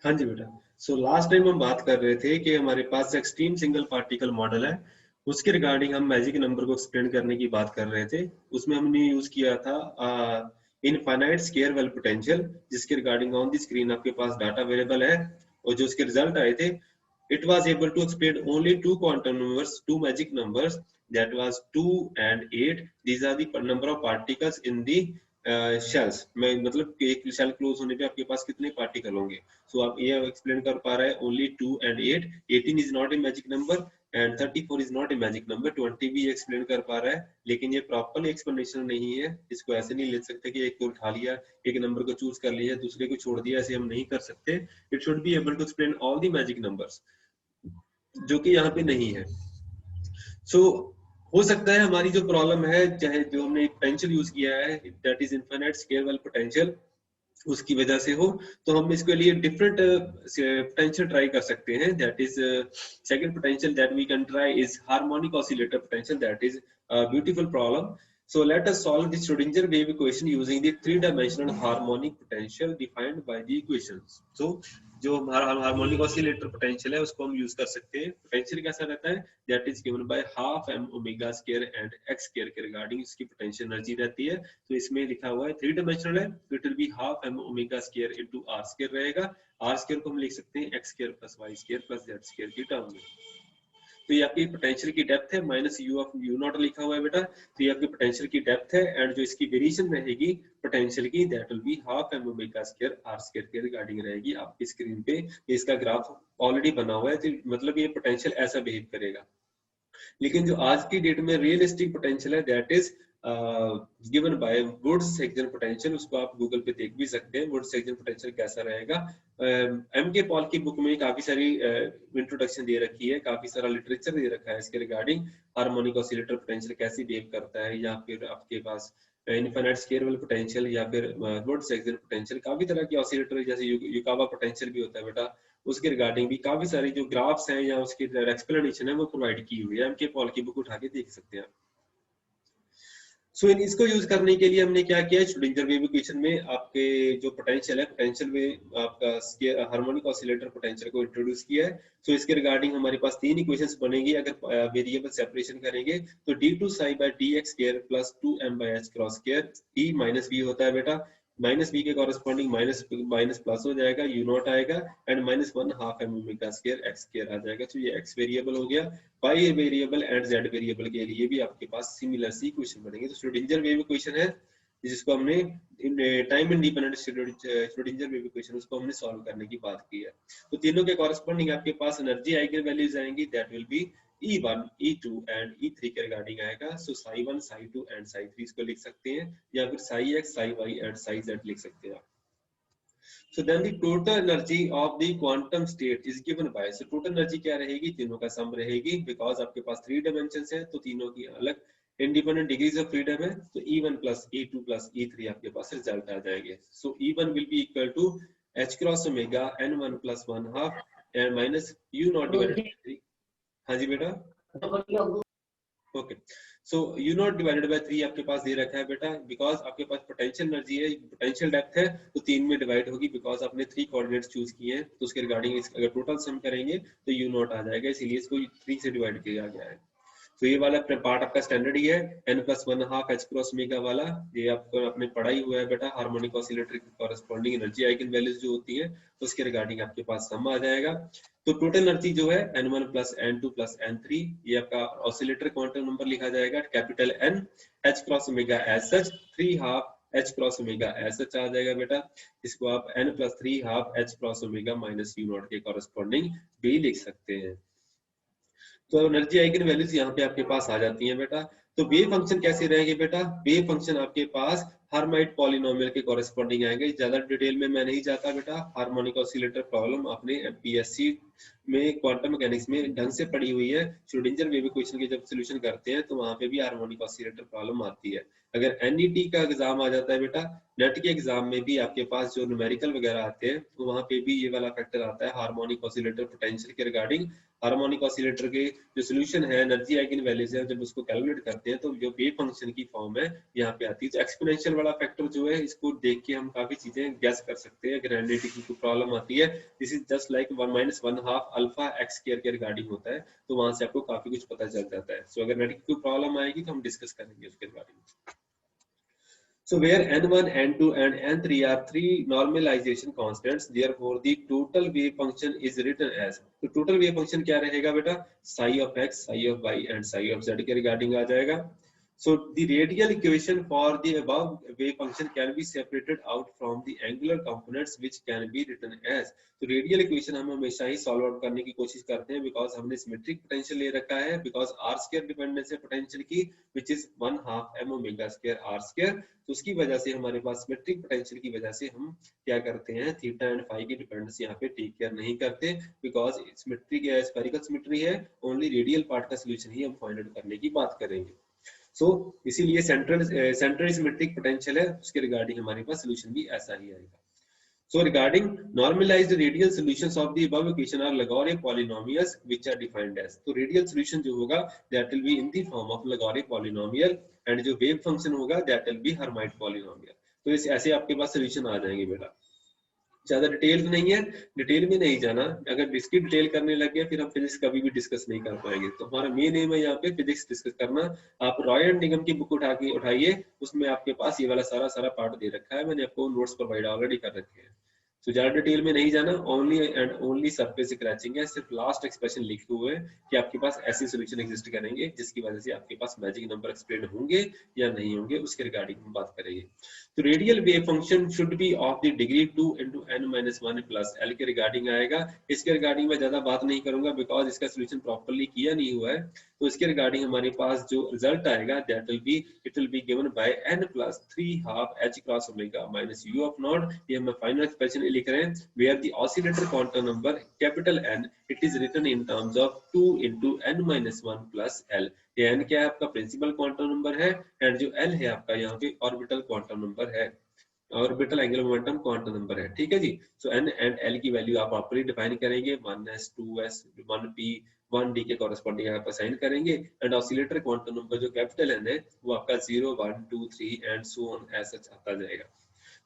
हाँ जी बेटा। So last time हम बात कर रहे थे कि हमारे पास एक्सट्रीम सिंगल पार्टिकल मॉडल है, उसके रिगार्डिंग हम मैजिक नंबर को एक्सप्लेन करने की बात कर रहे थे। उसमें हमने यूज किया था इनफाइनाइट स्केयर वेल पोटेंशियल, जिसके रिगार्डिंग ऑन द स्क्रीन आपके पास डाटा अवेलेबल है, और जो उसके रिजल्ट आए थे, it was able to explain only two quantum numbers, two magic numbers, that was 2 and 8. These are the number of particles in the shells में, मतलब कि एक शेल क्लोज होने पे आपके पास कितने पार्टिकल होंगे। सो आप ये एक्सप्लेन कर पा रहे हैं only 2 and 8, 18 is not a magic number and 34 is not a magic number, 20 भी एक्सप्लेन कर पा रहा है, लेकिन ये प्रॉपर एक्सप्लेनेशन नहीं है। इसको ऐसे नहीं ले सकते कि एक को उठा लिया, एक नंबर को चूज कर लिया, दूसरे को छोड़ दिया, ऐसे हम नहीं कर सकते। It should be able to explain all the magic numbers, जो कि यहाँ पे नहीं है। सो हो सकता है हमारी जो प्रॉब्लम है, चाहे जो हमने पोटेंशियल यूज किया है, that is infinite square well potential, उसकी वजह से हो, तो हम इसके लिए डिफरेंट पोटेंशियल ट्राई कर सकते हैं। That is second potential that we can try is harmonic oscillator potential, that is beautiful problem. So let us solve the Schrodinger wave equation using the three-dimensional harmonic potential defined by the equations. So जो हमारा harmonic oscillator potential है उसको हम use कर सकते हैं। Potential कैसा रहता है, that is given by half M omega square and x square के रिगार्डिंग इसकी पोटेंशियल एनर्जी रहती है। तो इसमें लिखा हुआ है थ्री डायमेंशनल है, तो it will be half M omega square into r square रहेगा। आर स्क्वायर को हम लिख सकते हैं x square plus y square plus z square की टर्म में। तो ये आपकी पोटेंशियल की डेप्थ है, minus u of u not लिखा हुआ है बेटा, तो ये आपकी पोटेंशियल की डेप्थ है, एंड जो इसकी वेरिएशन रहेगी पोटेंशियल की, that will be half M omega square r square के रिगार्डिंग रहेगी आपकी स्क्रीन पे। इसका ग्राफ ऑलरेडी बना हुआ है, तो मतलब ये पोटेंशियल ऐसा बिहेव करेगा। लेकिन जो आज की डेट में रियलिस्टिक पोटेंशियल है, that is given by Woods Saxon potential, उसको आप गूगल पे देख भी सकते हैं वुड्स सेक्शन पोटेंशियल कैसा रहेगा। एम के पॉल की बुक में काफी सारी इंट्रोडक्शन दे रखी है, काफी सारा लिटरेचर दे रखा है इसके रिगार्डिंग, हार्मोनिक ऑसिलेटर पोटेंशियल कैसे बिहेव करता है, या फिर आपके पास इनफाइनाइट स्केयर वेल पोटेंशियल या फिर वुड्स सेक्शन पोटेंशियल, काफी तरह की ऑसिलेटर जैसे युकावा पोटेंशियल भी होता है बेटा, उसके रिगार्डिंग भी काफी सारी जो ग्राफ्स हैं या उसकी एक्सप्लेनेशन है वो प्रोवाइड की हुई है, एम के पॉल की बुक उठा के देख सकते हैं। सो इसको यूज करने के लिए हमने क्या किया, श्रोडिंगर वेव इक्वेशन में आपके जो पोटेंशियल है, पोटेंशियल में आपका हार्मोनिक ऑसिलेटर पोटेंशियल को इंट्रोड्यूस किया है। सो इसके रिगार्डिंग हमारे पास तीन इक्वेशंस बनेंगी अगर वेरिएबल सेपरेशन करेंगे, तो d2 psi by dx square plus 2m by h cross square, e minus v होता है बेटा, माइनस बी के कॉरेस्पॉन्डिंग माइनस माइनस प्लस हो जाएगा, यू नॉट आएगा, and minus one half M omega square X square आ जाएगा। तो ये एक्स वेरिएबल हो गया। Y variable and Z variable के लिए भी आपके पास सिमिलर सी इक्वेशन बनेंगे। तो श्रोडिंगर वेव इक्वेशन है जिसको हमने time independent Schrodinger wave equation, उसको हमने सॉल्व करने की बात की है। तो तीनों के कॉरेस्पॉन्डिंग आपके पास एनर्जी आइगन वैल्यूज आएंगी, that will B E1, E2 and E3 के रिगार्डिंग आएगा। सो साई 1, साई 2 एंड साई 3 इसको लिख सकते हैं, या फिर Sai x, Sai y and Sai z लिख सकते हैं। So then the total energy of the quantum state is given by, so total energy क्या रहेगी, तीनों का सम रहेगी, because आपके पास थ्री डायमेंशंस है तो तीनों की अलग इंडिपेंडेंट डिग्रीज ऑफ फ्रीडम है। तो E1 plus E2 plus E3 आपके पास रिजल्ट आ जाएंगे। So E1 will be equal to h cross omega n1 plus 1 half and minus u naught divided by 3। हाँ जी बेटा, okay. So you not divided by 3 आपके पास दे रखा है बेटा, बिकॉज आपके पास पोटेंशियल एनर्जी है, पोटेंशियल डेप्थ है, तो 3 में डिवाइड होगी, बिकॉज आपने 3 कोऑर्डिनेट्स चूज किए हैं, तो उसके रिगार्डिंग अगर टोटल सम करेंगे तो यू नॉट आ जाएगा, इसीलिए इसको 3 से डिवाइड किया गया है। तो ये वाला पार्ट आपका स्टैंडर्ड ही है, n+1/2 h क्रॉस ओमेगा वाला, ये आपको आपने पढ़ा ही हुआ है बेटा, हार्मोनिक ऑसिलेटर की कॉरेस्पॉन्डिंग एनर्जी आइगन वैल्यूज जो होती है, तो उसके रिगार्डिंग आपके पास सम आ जाएगा। तो टोटल एनर्जी जो है n1 plus n2 plus n3, ये आपका ऑसिलेटर क्वांटम नंबर लिखा जाएगा capital N, h cross omega as such 3 half h cross omega as such आ जाएगा बेटा। इसको आप n+3 half h cross omega minus u naught के कॉरेस्पॉन्डिंग भी लिख सकते हैं। तो एनर्जी आइगन वैल्यूज यहाँ पे आपके पास आ जाती हैं बेटा। तो वेव फंक्शन कैसे रहेंगे बेटा, वेव फंक्शन आपके पास हार्माइट पॉलिनोमियल के कॉरेस्पॉन्डिंग आएंगे। ज्यादा डिटेल में मैं नहीं जाता बेटा, हार्मोनिक ऑसिलेटर प्रॉब्लम आपने पीएससी में क्वांटम मैकेनिक्स में ढंग से पढ़ी हुई है। श्रोडिंगर वेव इक्वेशन के जब सॉल्यूशन करते हैं तो वहां पे भी हार्मोनिक ऑसिलेटर प्रॉब्लम आती है। अगर NET का एग्जाम आ जाता है बेटा, नेट के एग्जाम में भी आपके पास जो न्यूमेरिकल वगैरह आते हैं तो वहां पे भी ये वाला फैक्टर आता है हार्मोनिक ऑसिलेटर पोटेंशियल के रिगार्डिंग। हार्मोनिक ऑसिलेटर के जो सोल्यूशन है एनर्जी आइगन वैल्यूज है, जब उसको कैलकुलेट करते हैं तो जो वेव फंक्शन की फॉर्म है यहाँ पे आती है। तो एक्सपोनेंशियल वाला फैक्टर जो है इसको देख के हम काफी चीजें गैस कर सकते हैं। अगर NET की कोई प्रॉब्लम आती है, this is just like 1 - 1/2 alpha x square के रिगार्डिंग होता है, तो वहां से आपको काफी कुछ पता चल जाता है। सो अगर नेट की कोई प्रॉब्लम आएगी तो हम डिस्कस करेंगे उसके regarding. So where N1, N2 and N3 are three normalization constants, therefore the total wave function is written as, तो total wave function क्या रहेगा बेटा, psi of x, psi of y and psi of z के regarding आ जाएगा। So the radial equation for the above wave function can be separated out from the angular components which can be written as, तो radial equation हम हमेशा ही solve out करने की कोशिश करते हैं बिकॉज हमने सिमेट्रिक पोटेंशियल ले रखा है, बिकॉज आर स्क्वायर डिपेंडेंस है पोटेंशियल की which is 1/2 m omega square r square. तो उसकी वजह से हमारे पास सिमेट्रिक पोटेंशियल की वजह से हम क्या करते हैं, थीटा एंड फाई की डिपेंडेंस यहाँ पे टेक केयर नहीं करते, बिकॉज सिमेट्रिक स्फेरिकल सिमेट्री है, ओनली रेडियल पार्ट का सोल्यूशन ही हम फाइंड आउट करने की बात करेंगे। सो इसीलिए सेंट्रल सिमेट्रिक पोटेंशियल है, उसके रिगार्डिंग हमारे पास सोल्यूशन भी ऐसा ही आएगा। So regarding normalized radial solutions of the above equation are Lagrange polynomials which are defined as, तो radial solution जो होगा that will be in the form of Lagrange polynomial and जो wave function होगा that will be Hermite polynomial। तो इस ऐसे आपके पास solution आ जाएंगे बेटा। ज्यादा डिटेल नहीं है, डिटेल में नहीं जाना, अगर इसकी डिटेल करने लग गए फिर हम फिजिक्स कभी भी डिस्कस नहीं कर पाएंगे। तो हमारा मेन एम है यहाँ पे फिजिक्स डिस्कस करना। आप रॉय एंड निगम की बुक उठाइए, उसमें आपके पास ये वाला सारा पार्ट दे रखा है, मैंने आपको नोट्स प्रोवाइड ऑलरेडी कर रखे हैं। तो ज्यादा डिटेल में नहीं जाना, only and only surface scratching है, सिर्फ लास्ट एक्सप्रेशन लिखे हुए कि आपके पास ऐसे सॉल्यूशन एग्जिस्ट करेंगे जिसकी वजह से आपके पास मैजिक नंबर एक्सप्लेन होंगे या नहीं होंगे, उसके रिगार्डिंग हम बात करेंगे। तो radial wave function should be of the degree 2 × n-1 plus l के रिगार्डिंग आएगा। इसके रिगार्डिंग में ज्यादा बात नहीं करूंगा बिकॉज इसका सोल्यूशन प्रॉपर्ली किया नहीं हुआ है। तो इसके रिगार्डिंग हमारे पास जो रिजल्ट आएगा that will be, it will be given by n + 3/2 h cross omega minus u of not. ये हम फाइनल एक्सप्रेशन लिख रहे हैं where the oscillator quantum number capital N it is written in terms of 2 × n-1 plus l। ये n क्या है आपका principal quantum number है एंड जो l है आपका यहाँ पे ऑर्बिटल क्वांटम नंबर है, orbital angular momentum quantum number है। ठीक है जी। सो n एंड l की वैल्यू आप प्रॉपर्ली डिफाइन करेंगे, 1s 2s 1p 1d के कॉरेस्पॉन्डिंग आप असाइन करेंगे एंड ऑसिलेटर क्वांटम नंबर जो कैपिटल n है वो आपका 0 1 2 3 एंड सो ऑन ऐसा आता जाएगा।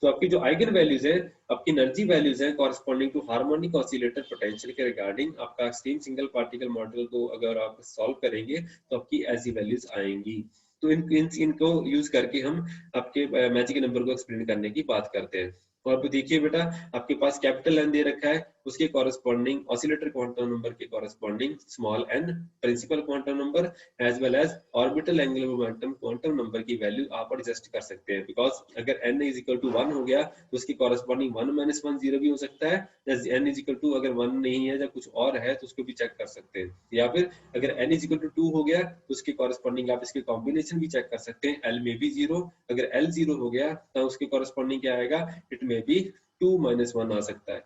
तो आपकी जो आइगन वैल्यूज है, आपकी एनर्जी वैल्यूज है corresponding to harmonic oscillator potential के रिगार्डिंग, आपका एक्सट्रीम सिंगल पार्टिकल मॉडल को अगर आप सॉल्व करेंगे तो आपकी ऐसी वैल्यूज आएंगी। तो इनको यूज करके हम आपके मैजिक नंबर को एक्सप्लेन करने की बात करते हैं। तो आप देखिए बेटा, आपके पास कैपिटल N दे रखा है, उसके कॉरेस्पॉन्डिंग ऑसिलेटर क्वांटम नंबर के corresponding small n principal quantum number as well as orbital angular momentum quantum number की वैल्यू आप एडजस्ट कर सकते हैं। बिकॉज अगर n = 1 हो गया तो उसके कॉरेस्पॉन्डिंग 1 - 1 0 भी हो सकता है, या n = अगर 1 नहीं है या कुछ और है तो उसको भी चेक कर सकते हैं, या फिर अगर n = 2 हो गया तो उसके कॉरेस्पॉन्डिंग आप इसके कॉम्बिनेशन भी चेक कर सकते हैं, l में भी 0, अगर l 0 हो गया तो उसके कॉरेस्पॉन्डिंग क्या आएगा, इट में भी 2 - 1 आ सकता है।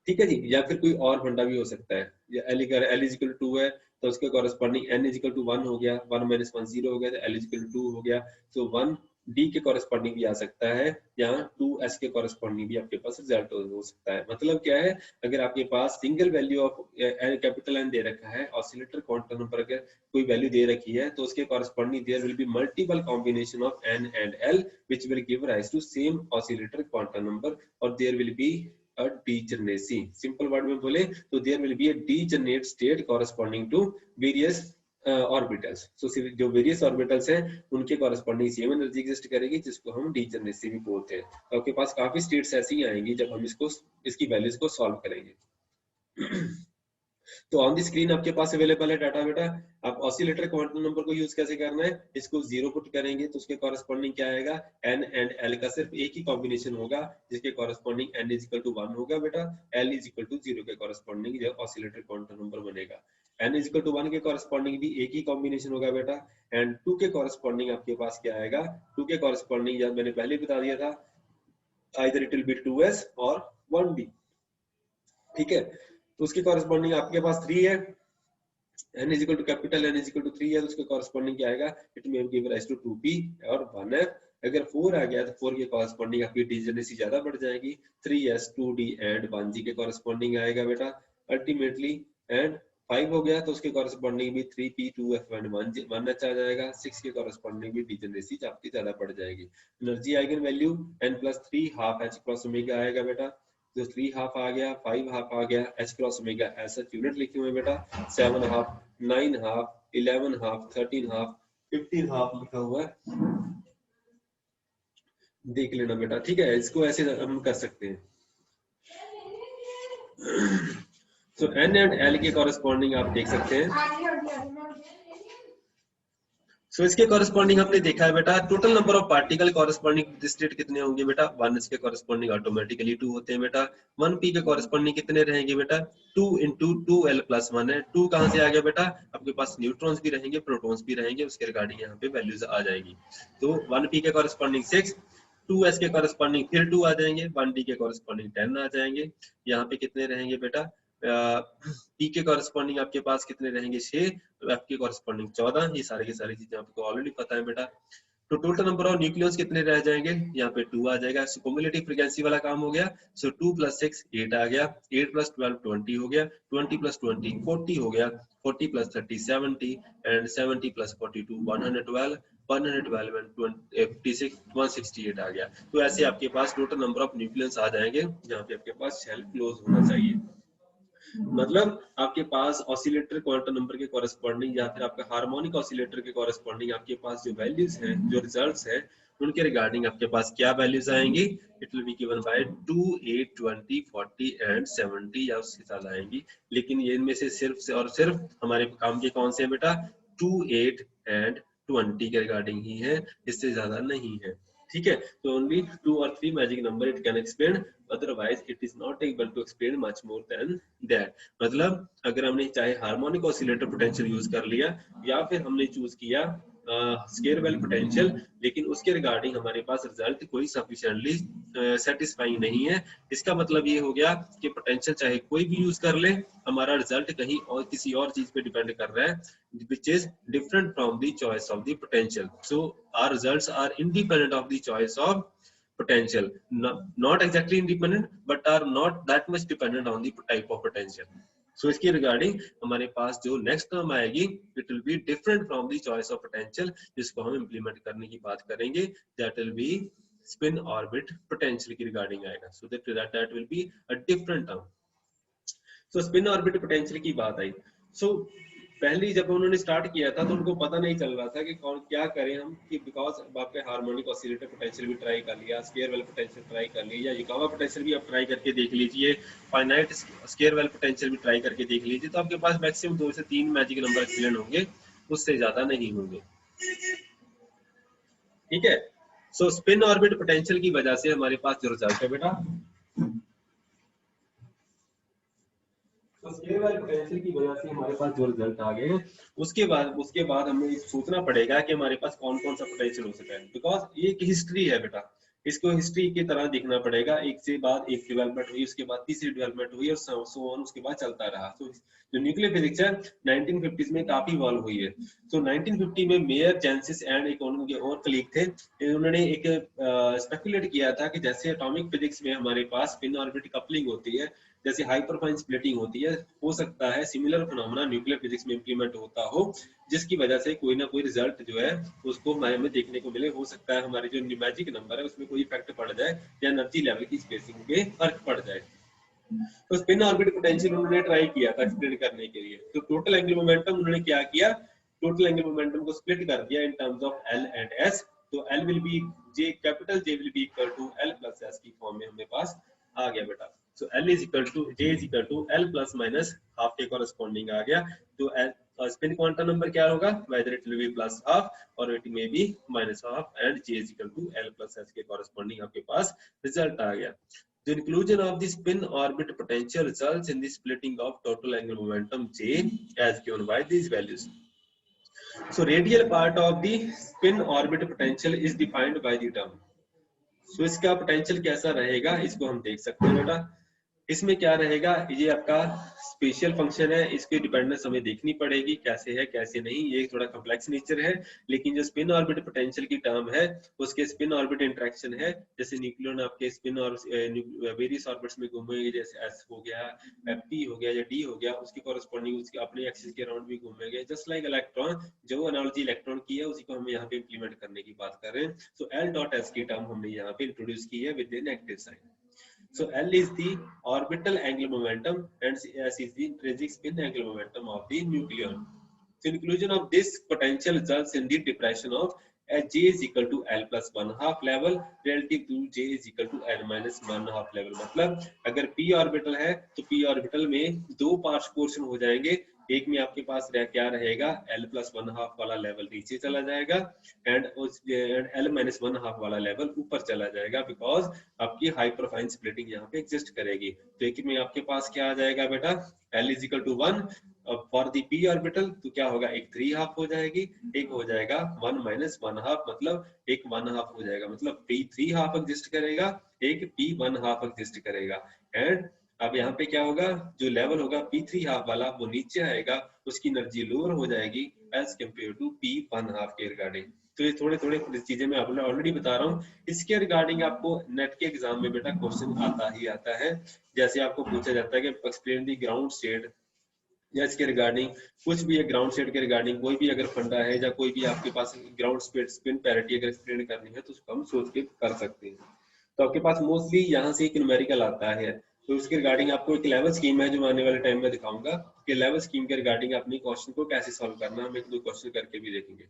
ठीक है जी, या फिर कोई और फंडा भी हो सकता है, या l = 2 है तो उसके कॉरेस्पॉन्डिंग n = 1 हो गया, 1 - 1 0 हो गया तो l = 2 हो गया, तो 1 d के कॉरेस्पॉन्डिंग भी आ सकता है, यहाँ 2s के कॉरेस्पॉन्डिंग भी आपके पास रिजल्ट हो सकता है। मतलब क्या है, अगर आपके पास single value of capital N दे रखा है, ऑसिलेटर क्वांटम नंबर अगर कोई वैल्यू दे रखी है तो उसके corresponding there will be multiple combination of n and l which will give rise to same oscillator quantum number, और there will be a degeneracy, simple word में बोले तो there will be a degenerate state corresponding to various orbitals। so जो various orbitals हैं उनके corresponding same energy exist करेगी जिसको हम degeneracy भी बोलते हैं। तो आपके पास काफी स्टेट्स ऐसी ही आएंगी जब हम इसकी वैल्यूज को सॉल्व करेंगे। तो ऑन द स्क्रीन आपके पास अवेलेबल है डाटा बेटा। आप ऑसिलेटर क्वांटम नंबर को यूज कैसे करना है, इसको 0 पुट करेंगे तो उसके कॉरेस्पॉन्डिंग क्या आएगा, n एंड l का सिर्फ एक ही कॉम्बिनेशन होगा जिसके कॉरेस्पॉन्डिंग n = 1 होगा बेटा, l = 0 के कॉरेस्पॉन्डिंग जो ऑसिलेटर क्वांटम नंबर बनेगा। n = 1 के कॉरेस्पॉन्डिंग भी एक ही कॉम्बिनेशन होगा बेटा, एंड 2 के कॉरेस्पॉन्डिंग आपके पास क्या आएगा, 2 के कॉरेस्पॉन्डिंग जब मैंने पहले बता दिया था, either it will B 2s और 1d। ठीक है, तो उसके कॉरेस्पॉन्डिंग आपके पास 3 है, n is equal to capital n is equal to 3 है तो उसके कॉरेस्पॉन्डिंग क्या आएगा, it may give rise to 2p और 1f। अगर 4 आ गया तो 4 के कॉरेस्पॉन्डिंग आपकी डिजेनेसी ज्यादा बढ़ जाएगी, 3s 2d एंड 1g के कॉरेस्पॉन्डिंग आएगा बेटा अल्टीमेटली। एंड 5 हो गया तो उसके कॉरेस्पॉन्डिंग भी 3p 2f एंड 1h आ जाएगा, 6 के कॉरेस्पॉन्डिंग भी डिजेनेसी आपकी ज्यादा बढ़ जाएगी। Energy eigen value n+3 half h cross omega आएगा बेटा, जो 3 हाफ आ गया, 5 हाफ आ गया, h क्रॉस ओमेगा ऐसा यूनिट लिखे हुए बेटा, 7 half, 9 half, 11 half, 13 half, 15 half लिखा हुआ है, देख लेना बेटा, ठीक है। इसको ऐसे हम कर सकते हैं। सो n एंड l के कॉरेस्पॉन्डिंग आप देख सकते हैं। सो इसके कॉरेस्पॉन्डिंग हमने देखा है बेटा, total number of particle corresponding state कितने होंगे बेटा, 1 इसके कॉरेस्पॉन्डिंग ऑटोमेटिकली 2 होते हैं बेटा। 1p के कॉरेस्पॉन्डिंग कितने रहेंगे बेटा, 2 into 2l+1 है। 2 कहां से आ गया बेटा, आपके पास न्यूट्रॉन्स भी रहेंगे, प्रोटॉन्स भी रहेंगे, उसके रिगार्डिंग यहाँ पे वैल्यूज आ जाएगी। तो 1p के कॉरेस्पॉन्डिंग 6, 2s के कॉरेस्पॉन्डिंग फिर 2 आ जाएंगे, 1d के कॉरेस्पॉन्डिंग 10 आ जाएंगे। यहाँ पे कितने रहेंगे बेटा, पी के कॉरेस्पॉन्डिंग आपके पास कितने रहेंगे 6, तो एफ के कॉरेस्पॉन्डिंग 14। ये सारी की सारी चीजें आपको ऑलरेडी पता है बेटा। तो टोटल नंबर ऑफ न्यूक्लियस कितने रह जाएंगे, यहाँ पे 2 आ जाएगा। सो क्युमुलेटिव फ्रीक्वेंसी वाला काम हो गया। सो 2 + 6 8 आ गया, 8 + 12 20 हो गया, 20 + 20 40 हो गया, 40 + 30 70 एंड 70 + 42 112, 112 and 56 168 आ गया। तो ऐसे आपके पास टोटल नंबर ऑफ न्यूक्लियस आ जाएंगे, जहाँ पे आपके पास शेल क्लोज होना चाहिए। मतलब आपके पास ऑसिलेटर क्वांटम नंबर के कॉरेस्पॉन्डिंग या फिर आपका हार्मोनिक ऑसिलेटर के कॉरेस्पॉन्डिंग आपके पास जो वैल्यूज हैं, जो रिजल्ट्स हैं, उनके रिगार्डिंग आपके पास क्या वैल्यूज आएंगी, it will be given bye 2 8 20 40 and 70 या उसके साथ आएंगी। लेकिन ये इनमें से सिर्फ और सिर्फ हमारे काम के कौन से हैं बेटा, 2 8 एंड 20 के रिगार्डिंग ही है, इससे ज्यादा नहीं है, ठीक है। तो ओनली 2 और 3 magic number it can explain, otherwise it is not able to explain much more than that। मतलब अगर हमने चाहे हार्मोनिक ऑसिलेटर पोटेंशियल यूज कर लिया या फिर हमने चूज किया स्केयर वेल पोटेंशियल, लेकिन उसके रिगार्डिंग हमारे पास रिजल्ट कोई सफिशिएंटली सेटिस्फाइंग नहीं है, इसका मतलब ये हो गया कि पोटेंशियल चाहे कोई भी यूज कर ले, हमारा रिजल्ट कहीं और किसी और चीज पे डिपेंड कर रहा है, which is different from the choice of the potential। So our results are independent of the choice of potential, not exactly independent but are not that much dependent on the type of potential। So इसके regarding हमारे पास जो next term आएगी, it will be different from the choice of potential, जिसको हम implement करने की बात करेंगे, that will B spin orbit potential की रिगार्डिंग आएगा। So that will be a different term. So spin orbit potential की बात आई। सो पहली जब उन्होंने स्टार्ट किया था तो उनको पता नहीं चल रहा था कि कौन क्या करें हम, कि बिकॉज आपके हार्मोनिक ऑसिलेटर पोटेंशियल भी ट्राई कर लिया, स्केयर वेल पोटेंशियल ट्राई कर लिया, या युकावा पोटेंशियल भी आप ट्राई करके देख लीजिए, फाइनाइट स्केयर वेल पोटेंशियल भी ट्राई करके देख लीजिए, तो आपके पास मैक्सिमम 2 से 3 मैजिक नंबर एक्सप्लेन होंगे, उससे ज्यादा नहीं होंगे, ठीक है। सो स्पिन ऑर्बिट पोटेंशियल की वजह से हमारे पास जो रिजल्ट है बेटा, तो स्केयर वेल पोटेंशियल की वजह से हमारे पास जो रिजल्ट आ गए, उसके बाद हमें सोचना पड़ेगा कि हमारे पास कौन कौन सा पोटेंशियल हो सकता है, बिकॉज ये एक हिस्ट्री है बेटा, इसको हिस्ट्री की तरह देखना पड़ेगा, एक से बाद एक डेवलपमेंट हुई, उसके बाद तीसरी डेवलपमेंट हुई और सो ऑन, उसके बाद चलता रहा। तो जो न्यूक्लियर फिजिक्स है 1950s में काफी इवॉल्व हुई है। तो 1950 में मेयर, जेंसिस एंड एक उनके और कलीग थे, उन्होंने एक स्पेकुलेट किया था कि जैसे एटॉमिक फिजिक्स में हमारे पास स्पिन ऑर्बिट कपलिंग होती है, जैसे हाइपरफाइन स्प्लिटिंग होती है, हो सकता है सिमिलर फिनोमेना न्यूक्लियर फिजिक्स में इंप्लीमेंट होता हो, जिसकी वजह से कोई ना कोई रिजल्ट जो है उसको हमें देखने को मिले। हो सकता है हमारी जो मैजिक नंबर है उसमें कोई इफेक्ट पड़ जाए या एनर्जी लेवल की स्पेसिंग में फर्क पड़ जाए। तो स्पिन ऑर्बिट पोटेंशियल उन्होंने ट्राई किया था एक्सप्लेन करने के लिए। तो टोटल एंगुलर मोमेंटम उन्होंने क्या किया, टोटल एंगुलर मोमेंटम को स्प्लिट कर दिया in terms of L and S. तो L will be J, capital J will be equal to L plus S की फॉर्म में हमें पास आ गया बेटा। So L is equal to J is equal to L plus minus half के corresponding आ गया। तो स्पिन क्वांटम नंबर क्या होगा, whether it will be plus half और it may be minus half, and j is equal to L plus s के corresponding आपके पास रिजल्ट आ गया। The inclusion of the spin orbit potential results in the splitting of total angular momentum J as given by these values. So radial part of the spin orbit potential is defined by the term. So इसका potential कैसा रहेगा इसको हम देख सकते हैं बेटा। इसमें क्या रहेगा, ये आपका स्पेशल फंक्शन है, इसकी डिपेंडेंस हमें देखनी पड़ेगी कैसे है कैसे नहीं, ये थोड़ा कॉम्प्लेक्स नेचर है। लेकिन जो स्पिन ऑर्बिट पोटेंशियल की टर्म है उसके स्पिन ऑर्बिट इंटरेक्शन है, जैसे न्यूक्लियन आपके स्पिन और वेरियस ऑर्बिट्स में घूमेंगे, जैसे एस हो गया, पी हो गया या डी हो गया, उसके कॉरेस्पॉन्डिंग उसके अपने एक्सिस के अराउंड भी घूमेंगे, जस्ट लाइक इलेक्ट्रॉन। जो एनालॉजी इलेक्ट्रॉन की है उसी को हम यहाँ पे इंप्लीमेंट करने की बात कर रहे हैं। सो एल डॉट एस की टर्म हमने यहाँ पे इंट्रोड्यूस की है with the negative sign. So L is the orbital angular momentum and S is the intrinsic spin angular momentum of the nucleon. So inclusion of this potential results in the depression of J is equal to L plus 1/2 level relative to J is equal to L minus 1/2 level। मतलब अगर p orbital है तो p orbital में दो portion हो जाएंगे, एक में आपके पास क्या रहेगा, L plus 1/2 वाला लेवल नीचे चला जाएगा एंड L minus 1/2 वाला लेवल ऊपर चला जाएगा, बिकॉज आपकी हाइपरफाइन स्प्लिटिंग यहाँ पे एग्जिस्ट करेगी। तो एक में आपके पास क्या आ जाएगा बेटा, L is equal to 1 for the p orbital, तो क्या होगा, एक 3/2 हो जाएगी, एक हो जाएगा 1 minus 1/2, मतलब एक 1/2 हो जाएगा, मतलब p 3/2 एग्जिस्ट करेगा, एक p 1/2 एग्जिस्ट करेगा। एंड अब यहाँ पे क्या होगा, जो लेवल होगा p 3/2 वाला वो नीचे आएगा, उसकी एनर्जी लोअर हो जाएगी एज कम्पेयर टू p 1/2 के रिगार्डिंग। तो ये थोड़े थोड़े चीजें मैं आपको ऑलरेडी बता रहा हूँ, इसके रिगार्डिंग आपको नेट के एग्जाम में बेटा क्वेश्चन आता ही आता है। जैसे आपको पूछा जाता है कि एक्सप्लेन दी ग्राउंड स्टेट, या इसके रिगार्डिंग कुछ भी है, ग्राउंड स्टेट के रिगार्डिंग कोई भी अगर फंडा है या कोई भी आपके पास ग्राउंड स्पिन पैरिटी अगर एक्सप्लेन करनी है तो उसको हम सोच के कर सकते हैं। तो आपके पास मोस्टली यहाँ से एक न्यूमेरिकल आता है, तो उसके रिगार्डिंग आपको एक लेवल स्कीम है जो आने वाले टाइम में दिखाऊंगा कि लेवल स्कीम के रिगार्डिंग अपनी क्वेश्चन को कैसे सॉल्व करना, हम एक दो क्वेश्चन करके भी देखेंगे।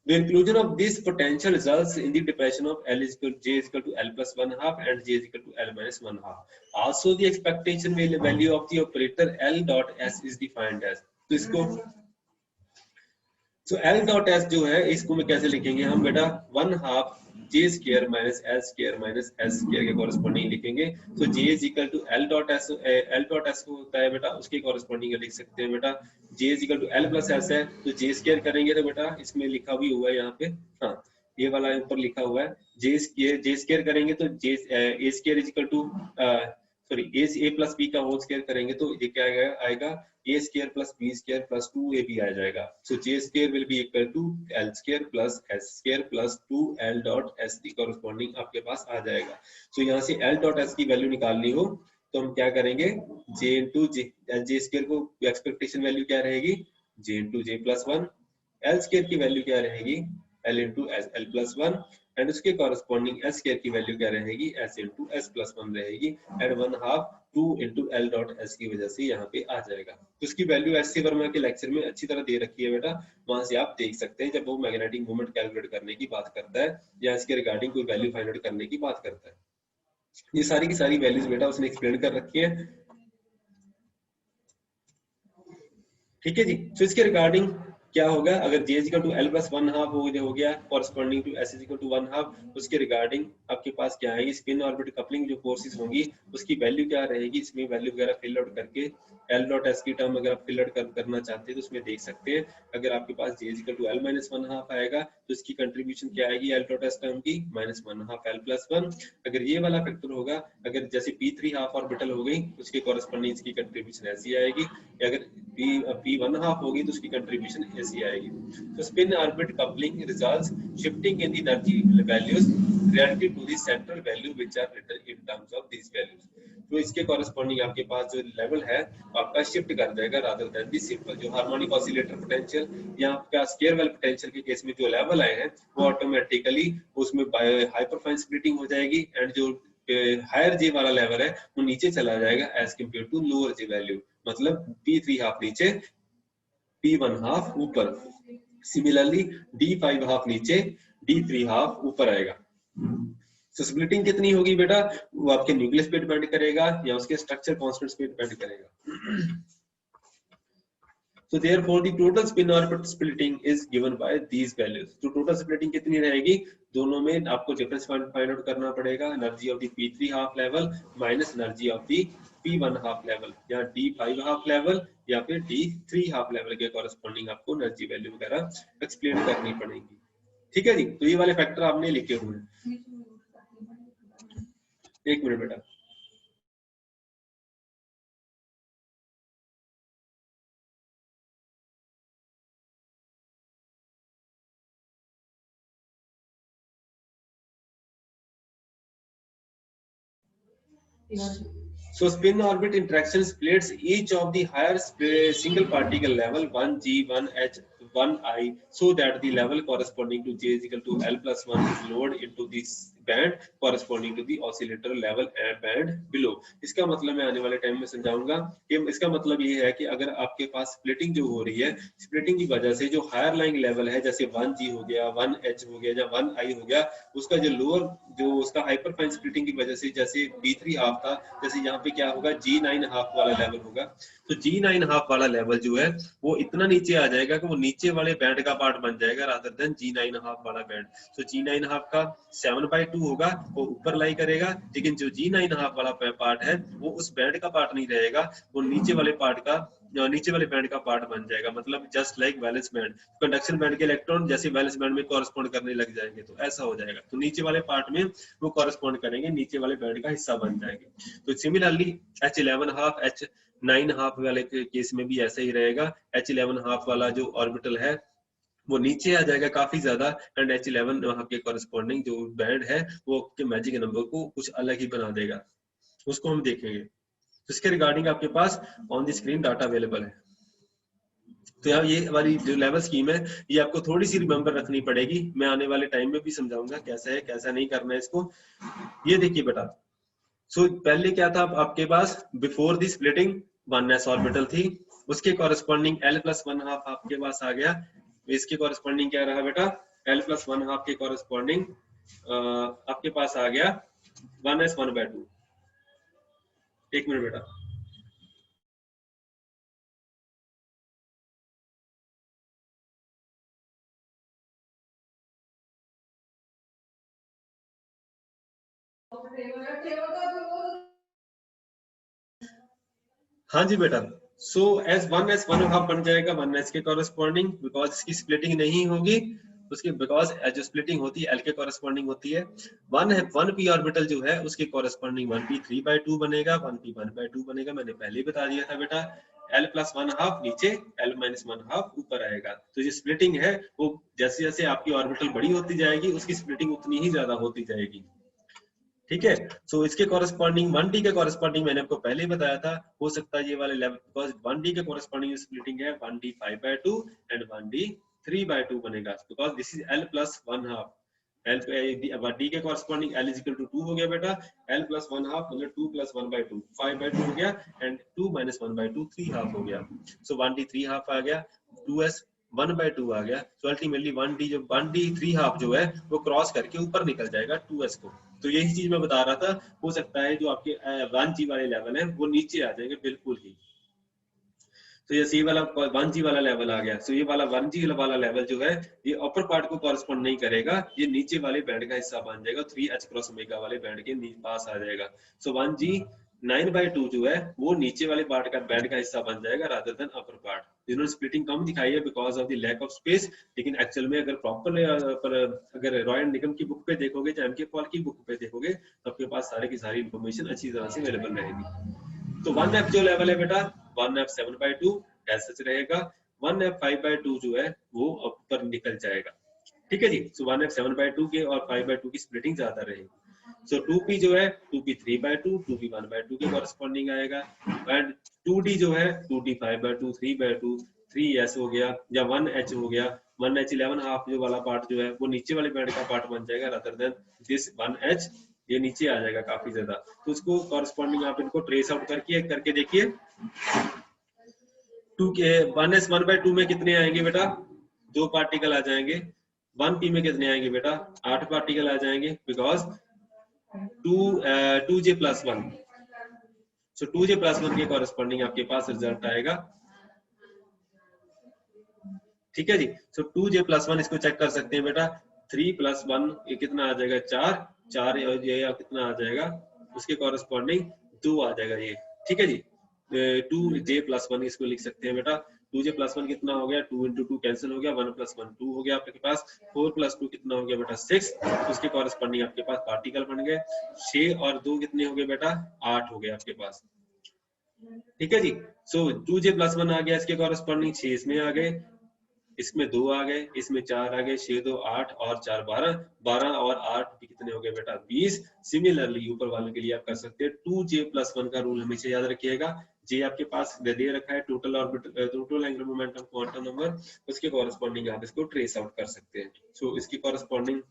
The inclusion of this potential results in the depression of L is equal to J is equal to L plus 1/2 and J is equal to L minus 1/2. Also, the expectation value of the operator L dot S is defined as, तो इसको तो L dot S जो है इसको में कैसे लिखेंगे हम बेटा, 1/2 J square minus L square minus S square के कॉरेस्पॉन्डिंग लिखेंगे। तो J is equal to L dot S, L dot S होता है बेटा उसके कॉरेस्पॉन्डिंग लिख सकते हैं बेटा, J is equal to L plus S है तो J square करेंगे तो बेटा इसमें लिखा भी हुआ है यहाँ पे, हाँ ये वाला ऊपर लिखा हुआ है, J square करेंगे तो A square is equal to sorry A plus B का होल स्क्वायर करेंगे तो ये क्या आएगा, a square plus b square plus 2ab आ जाएगा। So j square will be equal to l square plus s square plus 2l dot s की corresponding आपके पास आ जाएगा। So यहाँ से l dot s की वैल्यू निकालनी हो तो हम क्या करेंगे, j into j square को एक्सपेक्टेशन वैल्यू क्या रहेगी, j into j plus 1, l square की वैल्यू क्या रहेगी, l into l plus 1 and उसके कॉरेस्पॉन्डिंग s स्क्वायर की वैल्यू क्या रहेगी, s into s plus 1 रहेगी and 1/2 2 into l dot s की वजह से यहाँ पे आ जाएगा। तो उसकी वैल्यू एस सी वर्मा के लेक्चर में अच्छी तरह दे रखी है बेटा, वहां से आप देख सकते हैं जब वो मैग्नेटिक मोमेंट कैलकुलेट करने की बात करता है या इसके रिगार्डिंग कोई वैल्यू फाइंड आउट करने की बात करता है। ये सारी की सारी वैल्यूज बेटा उसने एक्सप्लेन कर रखी है, ठीक है जी। तो इसके रिगार्डिंग क्या होगा, अगर j equal to l plus 1/2 हो गया corresponding to s equal to 1/2, उसके रिगार्डिंग आपके पास क्या आएगी, स्पिन ऑर्बिट कपलिंग जो फोर्सेस होंगी उसकी वैल्यू क्या रहेगी, इसमें वैल्यू वगैरह फिल आउट करके l डॉट s की टर्म अगर आप फिल आउट करना चाहते हैं तो उसमें देख सकते हैं। अगर आपके पास j equal to l minus 1/2 आएगा तो इसकी कंट्रीब्यूशन क्या आएगी l डॉट s टर्म की माइनस 1/2 l प्लस 1। अगर ये वाला फैक्टर होगा, अगर जैसे p3 हाफ ऑर्बिटल हो गई उसके कॉरेस्पॉन्डिंग इसकी कंट्रीब्यूशन ऐसी आएगी, अगर p1/2 होगी तो उसकी कंट्रीब्यूशन ऐसी आएगी। तो spin orbit coupling results shifting in the energy values relative to the central value which are written in terms of these values. तो इसके कॉरेस्पॉन्डिंग आपके पास जो लेवल है आपका शिफ्ट कर जाएगा रादर देन दी सिंपल जो हार्मोनिक ऑसिलेटर पोटेंशियल या आपका स्केयर वेल पोटेंशियल के केस में जो लेवल आए हैं वो ऑटोमेटिकली उसमें हाइपरफाइन स्प्लिटिंग हो जाएगी एंड जो हायर जे वाला लेवल है वो नीचे चला जाएगा as compare to lower J value, मतलब p3/2 नीचे p1/2 ऊपर, सिमिलरली d5/2 नीचे d3/2 ऊपर आएगा। तो स्प्लिटिंग कितनी होगी बेटा, वो आपके न्यूक्लियस पे डिपेंड करेगा या उसके स्ट्रक्चर कांस्टेंट्स पे डिपेंड करेगा। So therefore the total spin orbit splitting is given by these values। तो total splitting कितनी रहेगी, दोनों में आपको डिफरेंस फाइंड आउट करना पड़ेगा, energy of the p3/2 level minus energy of the p1/2 level या d5/2 लेवल या फिर d3/2 लेवल के कॉरेस्पॉन्डिंग आपको एनर्जी वैल्यू वगैरह एक्सप्लेन करनी पड़ेगी, ठीक है जी। तो ये वाले फैक्टर आपने लिखे हुए हैं, एक मिनट बेटा। So spin orbit interaction splits each of the higher single particle level 1g, 1h, 1I, so that the level corresponding to j is equal to L plus 1 is loaded into this band corresponding to the oscillator level and band below. इसका मतलब मैं आने वाले time में समझाऊंगा कि इसका मतलब ये है कि अगर आपके पास स्प्लिटिंग जो हो रही है, स्प्लिटिंग की वजह से जो हायर लाइंग लेवल है जैसे 1g हो गया, 1h हो गया या 1I हो गया, उसका जो लोअर जो उसका हाइपरफाइन स्प्लिटिंग की वजह से जैसे B3 हाफ था, जैसे यहाँ पे क्या होगा G9 हाफ वाला लेवल होगा, तो G9 हाफ वाला लेवल जो है वो इतना नीचे आ जाएगा कि वो नीचे वाले बैंड का पार्ट बन जाएगा रादर देन G9 हाफ वाला बैंड। तो G9 हाफ का 7/2 होगा, वो ऊपर लाई करेगा, लेकिन जो G9 हाफ वाला पार्ट है वो उस बैंड का पार्ट नहीं रहेगा, वो नीचे वाले पार्ट का नीचे वाले बैंड का पार्ट बन जाएगा, मतलब just like valence band. Conduction band के इलेक्ट्रॉन जैसे वैलेंस बैंड में कॉरेस्पॉन्ड करने लग जाएंगे, तो ऐसा हो जाएगा, तो नीचे वाले पार्ट में वो कॉरेस्पॉन्ड करेंगे, नीचे वाले बैंड का हिस्सा बन जाएंगे। तो similarly H11 half H9 half वाले केस में भी ऐसा ही रहेगा। H11 हाफ वाला जो ऑर्बिटल है वो नीचे आ जाएगा काफी ज्यादा, एंड H11 हाफ के कॉरेस्पॉन्डिंग जो बैंड है वो आपके मैजिक नंबर को कुछ अलग ही बना देगा, उसको हम देखेंगे। तो इसके रिगार्डिंग आपके pass on the screen data available है। तो यार ये वाली जो लेवल स्कीम है ये आपको थोड़ी सी रिमेंबर रखनी पड़ेगी, मैं आने वाले टाइम में भी समझाऊंगा कैसा है कैसा नहीं करना है इसको। ये देखिए बेटा, सो पहले क्या था आपके पास, before the splitting 1s orbital थी, उसके कॉरेस्पॉन्डिंग L+1 हाफ आपके पास आ गया, इसके कॉरेस्पॉन्डिंग क्या रहा बेटा, L+1 हाफ के कॉरेस्पॉन्डिंग आपके पास आ गया 1s 1/2। एक मिनट बेटा, हाँ जी बेटा। सो S1 हाफ बन जाएगा 1s के कॉरेस्पॉन्डिंग, बिकॉज इसकी स्प्लिटिंग नहीं होगी उसके, बिकॉज जो स्प्लिटिंग होती है L के कॉरेस्पॉन्डिंग होती है। 1p ऑर्बिटल जो है उसके कॉरेस्पॉन्डिंग 1p 3/2 बनेगा, 1p 1/2 बनेगा, मैंने पहले ही बता दिया था बेटा। L+1 हाफ नीचे, L-1 हाफ ऊपर आएगा। तो ये स्प्लिटिंग है वो जैसे जैसे आपकी ऑर्बिटल बड़ी होती जाएगी उसकी स्प्लिटिंग उतनी ही ज्यादा होती जाएगी, ठीक है। सो इसके कॉरेस्पॉन्डिंग 1d के कॉरेस्पॉन्डिंग मैंने आपको पहले ही बताया था, हो सकता है ये वाले लेवल, बिकॉज 1d के कॉरेस्पॉन्डिंग स्प्लिटिंग है 1d 5/2 एंड 1d 3/2 बनेगा, because this is L+1 half. d के corresponding L is equal to 2 हो गया बेटा, L+1 हाफ मतलब 2 + 1/2 5/2 हो गया, एंड 2 - 1/2 3 हाफ हो गया। सो 1d 3 हाफ आ गया, 2s 1/2 आ गया। तो अल्टीमेटली 1d 3 हाफ जो है वो क्रॉस करके ऊपर निकल जाएगा 2s को। तो यही चीज मैं बता रहा था, हो सकता है जो आपके 1g वाले लेवल है वो नीचे आ जाएंगे बिल्कुल ही। तो ये सी वाला 1g वाला लेवल आ गया। सो ये वाला 1g वाला लेवल जो है ये अपर पार्ट को कॉरेस्पॉन्ड नहीं करेगा, ये नीचे वाले बैंड का हिस्सा बन जाएगा, 3h क्रॉस ओमेगा वाले बैंड के पास आ जाएगा। सो 1g 9/2 जो है वो नीचे वाले पार्ट का बैंड का हिस्सा बन जाएगा रादर देन अपर पार्ट। जिन्होंने स्प्लिटिंग कम दिखाई है because of the lack of space, लेकिन एक्चुअल में अगर प्रॉपर अगर रॉय एंड निगम की बुक पे देखोगे या एमके पॉल की बुक पे देखोगे तो आपके पास सारे की सारी इंफॉर्मेशन अच्छी तरह से अवेलेबल रहेगी। तो 1f जो लेवल है बेटा 1f 7/2 ऐसा रहेगा, 1f 5/2 जो है वो ऊपर निकल जाएगा, ठीक है जी। सो 1f 7/2 के और 5/2 की स्प्लिटिंग ज्यादा रहेगी। सो 2p जो है 2p 3/2 2p 1/2 के कॉरेस्पॉन्डिंग आएगा, एंड 2d जो है 2d 5/2 3/2 3s हो गया, या 1h हो गया, 1h 11 हाफ जो वाला पार्ट जो है वो नीचे वाले बैंड का पार्ट बन जाएगा रादर देन दिस 1h, ये नीचे आ जाएगा काफी ज्यादा। तो उसको कॉरेस्पॉन्डिंग आप इनको ट्रेस आउट करके देखिए। 2 के 1s 1/2 में कितने आएंगे बेटा, 2 पार्टिकल आ जाएंगे। 1p में कितने आएंगे बेटा, 8 पार्टिकल आ जाएंगे, बिकॉज 2j+1। सो 2j+1 के कॉरेस्पॉन्डिंग आपके पास रिजल्ट आएगा, ठीक है जी। सो 2j+1 इसको चेक कर सकते हैं बेटा, 3 + 1 ये कितना आ जाएगा 4 ये कितना आ जाएगा उसके कॉरेस्पॉन्डिंग 2 आ जाएगा ये, ठीक है जी। 2j+1 इसको लिख सकते हैं बेटा, 2j+1 कितना हो गया, 2 × 2 कैंसिल हो गया, 1 + 1 2 हो गया आपके पास, 4 + 2 कितना हो गया बेटा 6, उसके कॉरेस्पॉन्डिंग आपके पास पार्टिकल बन गए। 6 और 2 कितने हो गए बेटा 8 हो गए आपके पास, ठीक है जी। सो 2j+1 आ गया, इसके कॉरेस्पॉन्डिंग 6 इसमें आ गए, इसमें 2 आ गए, इसमें 4 आ गए, 6 2 8 और 4 12, 12 और 8 भी कितने हो गए बेटा 20। सिमिलरली ऊपर वालों के लिए आप कर सकते हैं 2J+1 का रूल हमेशा याद रखिएगा। जे आपके पास दे रखा है total orbital total angular momentum quantum number, उसके कॉरेस्पॉन्डिंग आप इसको ट्रेस आउट कर सकते हैं। सो इसकी कॉरेस्पॉन्डिंग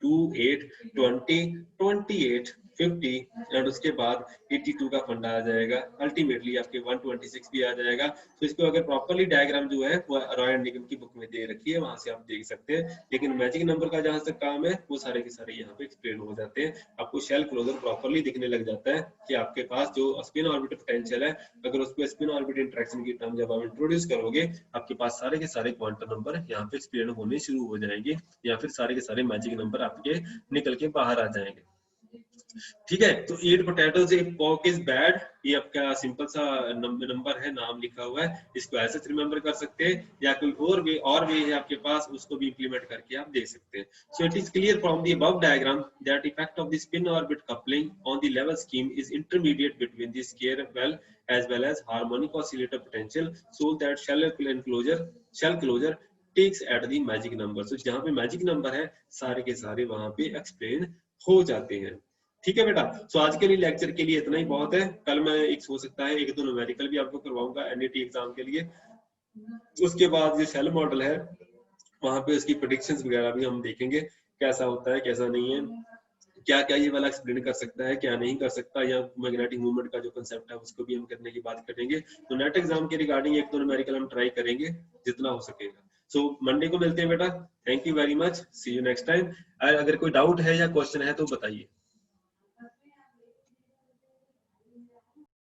2 8 20 28 50 एंड उसके बाद 82 का फंडा आ जाएगा, अल्टीमेटली आपके 126 भी आ जाएगा। तो इसको अगर प्रॉपर्ली डायग्राम जो है वो रॉय एंड निगम की बुक में दे रखी है, वहां से आप देख सकते हैं। लेकिन मैजिक नंबर का जहां तक काम है वो सारे के सारे यहाँ पे एक्सप्लेन हो जाते हैं। आपको शेल क्लोजर प्रॉपर्ली दिखने लग जाता है कि आपके पास जो स्पिन ऑर्बिट पोटेंशियल है, अगर उसको स्पिन ऑर्बिट इंटरेक्शन की टर्म जब आप इंट्रोड्यूस करोगे, आपके पास सारे के सारे क्वांटम नंबर यहाँ पे एक्सप्लेन होने शुरू हो जाएंगे, या फिर सारे के सारे मैजिक नंबर आपके निकल के बाहर आ जाएंगे। ठीक है, तो eat potatoes a pock is bad, ये आपका सिंपल सा नंबर है, नाम लिखा हुआ है, इसको ऐसे रिमेंबर कर सकते हैं, या कोई और वे है आपके पास, उसको भी इंप्लीमेंट करके आप देख सकते हैं। So it is clear from the above diagram that effect of the spin orbit coupling on the level scheme is intermediate between the square as well as harmonic oscillator potential, so that shell closure takes at the magic number। so जहां पे magic number है सारे के सारे वहां पे explain हो जाते हैं। ठीक है बेटा, सो आज के लिए लेक्चर के लिए इतना ही बहुत है। कल मैं एक हो सकता है 1-2 न्यूमेरिकल भी आपको करवाऊंगा NET एग्जाम के लिए। उसके बाद जो शेल मॉडल है वहां पे उसकी प्रेडिक्शंस वगैरह भी हम देखेंगे, कैसा होता है कैसा नहीं है, क्या क्या ये वाला एक्सप्लेन कर सकता है क्या नहीं कर सकता, या मैग्नेटिक मूवमेंट का जो कंसेप्ट है उसको भी हम करने की बात करेंगे। तो नेट एग्जाम के रिगार्डिंग 1-2 न्यूमेरिकल हम ट्राई करेंगे जितना हो सकेगा। सो मंडे को मिलते हैं बेटा, thank you very much, see you next time. अगर कोई डाउट है या क्वेश्चन है तो बताइए।